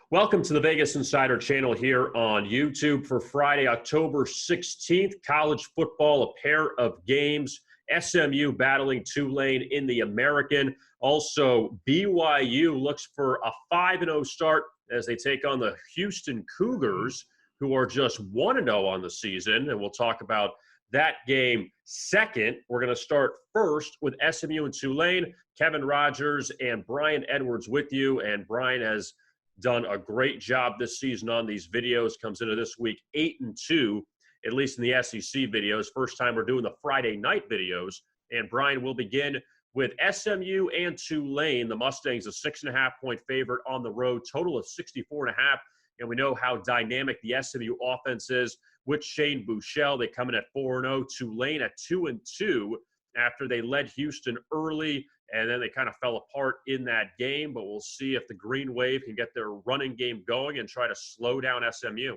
Welcome to the Vegas Insider channel here on YouTube for Friday, October 16th. College football, a pair of games. SMU battling Tulane in the American. Also, BYU looks for a 5-0 start as they take on the Houston Cougars, who are just 1-0 on the season. And we'll talk about that game second. We're going to start first with SMU and Tulane. Kevin Rogers and Brian Edwards with you. And Brian has done a great job this season on these videos. Comes into this week 8-2, at least in the SEC videos. First time we're doing the Friday night videos. And Brian will begin with SMU and Tulane. The Mustangs a 6.5-point favorite on the road, total of 64.5. And we know how dynamic the SMU offense is with Shane Buechele. They come in at 4-0. Tulane at 2-2 after they led Houston early. And then they kind of fell apart in that game, but we'll see if the Green Wave can get their running game going and try to slow down SMU.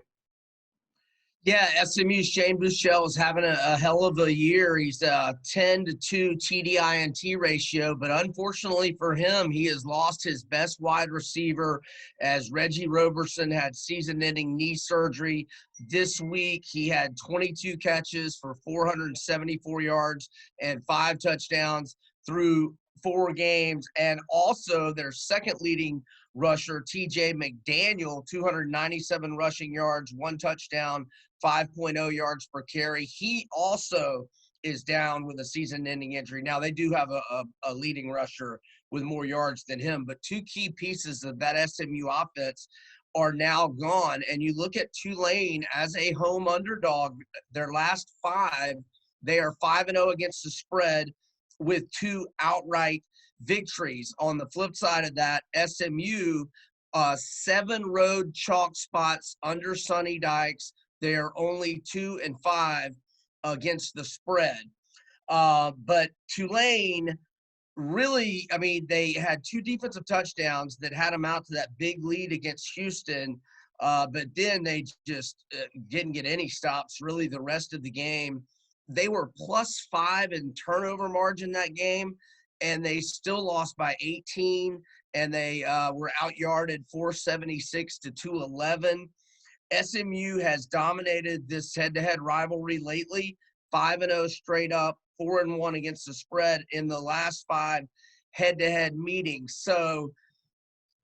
Yeah, SMU's Shane Buechele is having a hell of a year. He's a 10-2 TDINT ratio, but unfortunately for him, he has lost his best wide receiver as Reggie Roberson had season-ending knee surgery. This week, he had 22 catches for 474 yards and 5 touchdowns through 4 games, and also their second leading rusher, TJ McDaniel, 297 rushing yards, 1 touchdown, 5.0 yards per carry. He also is down with a season-ending injury. Now, they do have a leading rusher with more yards than him, but 2 key pieces of that SMU offense are now gone. And you look at Tulane as a home underdog, their last 5, they are 5-0 against the spread, with 2 outright victories. On the flip side of that, SMU, 7 road chalk spots under Sonny Dykes. They are only 2-5 against the spread. But Tulane really, I mean, they had 2 defensive touchdowns that had them out to that big lead against Houston. But then they just didn't get any stops really the rest of the game. They were +5 in turnover margin that game, and they still lost by 18, and they were out-yarded 476 to 211. SMU has dominated this head-to-head rivalry lately, 5-0 straight up, 4-1 against the spread in the last 5 head-to-head meetings. So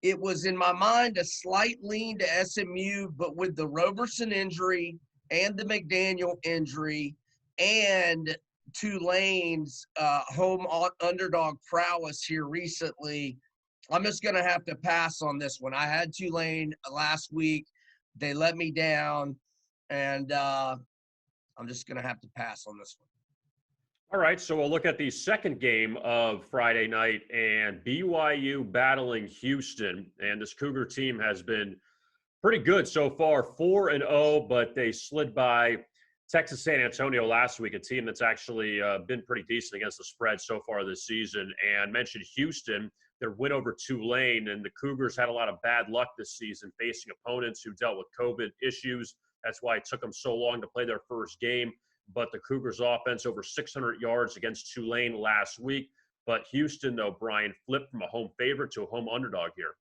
it was, in my mind, a slight lean to SMU, but with the Roberson injury and the McDaniel injury, and Tulane's home underdog prowess here recently, I'm just going to have to pass on this one. I had Tulane last week. They let me down, and I'm just going to have to pass on this one. All right, so we'll look at the second game of Friday night, and BYU battling Houston. And this Cougar team has been pretty good so far, 4-0, but they slid by Texas San Antonio last week, a team that's actually been pretty decent against the spread so far this season. And mentioned Houston, their win over Tulane, and the Cougars had a lot of bad luck this season facing opponents who dealt with COVID issues. That's why it took them so long to play their first game. But the Cougars offense over 600 yards against Tulane last week. But Houston, though, Brian, flipped from a home favorite to a home underdog here.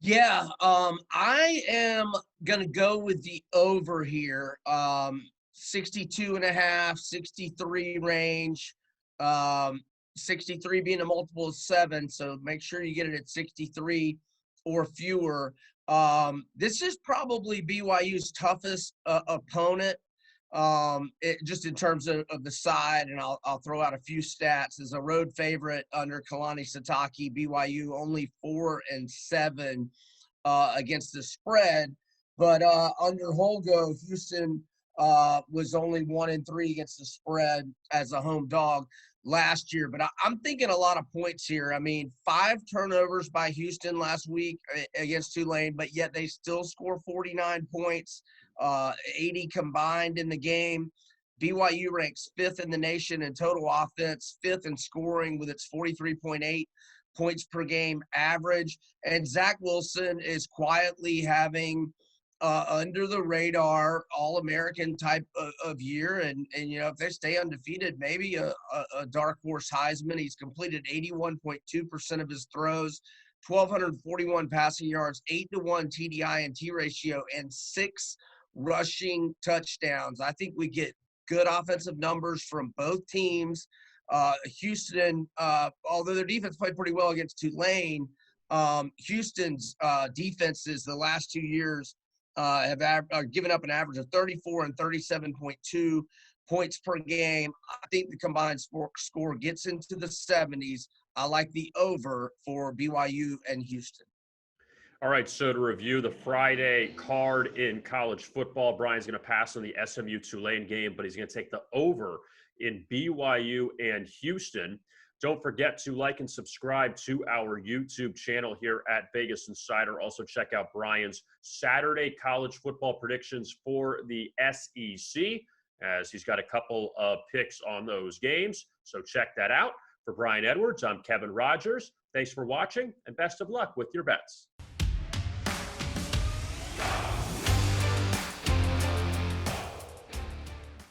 Yeah, I am going to go with the over here, 62.5, 63 range, 63 being a multiple of 7, so make sure you get it at 63 or fewer. This is probably BYU's toughest opponent, just in terms of the side, and I'll throw out a few stats. As a road favorite under Kalani Sitake, BYU only 4-7 against the spread, but under Holgo, Houston was only 1-3 against the spread as a home dog last year. But I'm thinking a lot of points here. I mean, 5 turnovers by Houston last week against Tulane, but yet they still score 49 points. 80 combined in the game. BYU ranks 5th in the nation in total offense, 5th in scoring with its 43.8 points per game average. And Zach Wilson is quietly having under the radar All-American type of year. And you know, if they stay undefeated, maybe a dark horse Heisman. He's completed 81.2% of his throws 1,241 passing yards, 8-1 TDI&T ratio, and 6 rushing touchdowns. I think we get good offensive numbers from both teams. Houston, although their defense played pretty well against Tulane, Houston's defenses the last 2 years have given up an average of 34 and 37.2 points per game. I think the combined score gets into the 70s. I like the over for BYU and Houston. All right, so to review the Friday card in college football, Brian's going to pass on the SMU Tulane game, but he's going to take the over in BYU and Houston. Don't forget to like and subscribe to our YouTube channel here at Vegas Insider. Also check out Brian's Saturday college football predictions for the SEC, as he's got a couple of picks on those games. So check that out. For Brian Edwards, I'm Kevin Rogers. Thanks for watching, and best of luck with your bets.